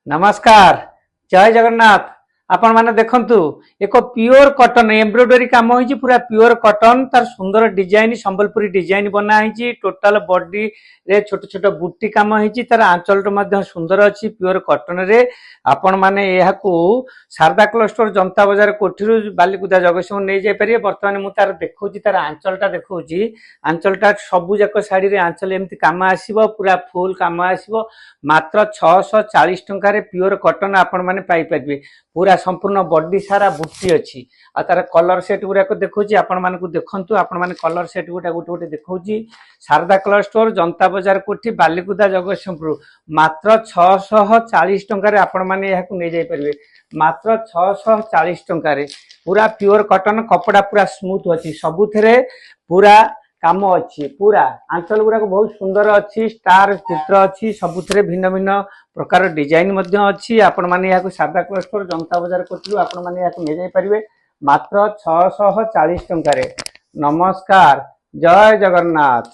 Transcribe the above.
नमस्कार जय जगन्नाथ। आपण माने देखंतु एक प्योर कॉटन एम्ब्रॉयडरी काम होईची पूरा प्योर कॉटन तार सुंदर डिजाइन संबलपुरी डिजाइन बना होईची टोटल बॉडी रे छोट छोट बुट्टी काम होईची तार आंचल मध्ये सुंदर अछि प्योर कॉटन रे आपण माने एहाकू शारदा क्लस्टर जनता बाजार कोठीरु बालीकुदा जगतसिंह नै जाय परिए। वर्तमान मु तार देखौची तार आंचलटा देखौची आंचलटा सबु जाक साड़ी रे आंचल एमती काम आसीबो पूरा फुल काम आसीबो मात्र 640 टंका रे प्योर कॉटन आपण माने पाई परिबे। पूरा संपूर्ण बॉडी सारा बुट्टी अच्छी आ तार कलर सेट गुरा को देखौची आपण मानकु देखंतु आपण माने कलर सेट गुटा गोटे गोटे देखौची शारदा कलर स्टोर जनता बाजार कोठी बालीकुदा जगतसिंहपुर मात्र 640 टंका रे आपण माने याकू नै जाय परिबे। मात्र 640 टंका रे पूरा प्योर कॉटन कपड़ा पूरा स्मूथ अच्छी सबुथरे पूरा काम अच्छी पूरा आंचल गुरा बहुत सुंदर अच्छी स्टार चित्र अच्छी सबुथरे भिन्न भिन्न प्रकार डिजाइन मध्य अच्छी आपण माने याकू शारदा क्लस्टर जनता बाजार कोठलु आपण माने याकू नै जाय परिबे मात्र 640 टंका रे। नमस्कार जय जगन्नाथ।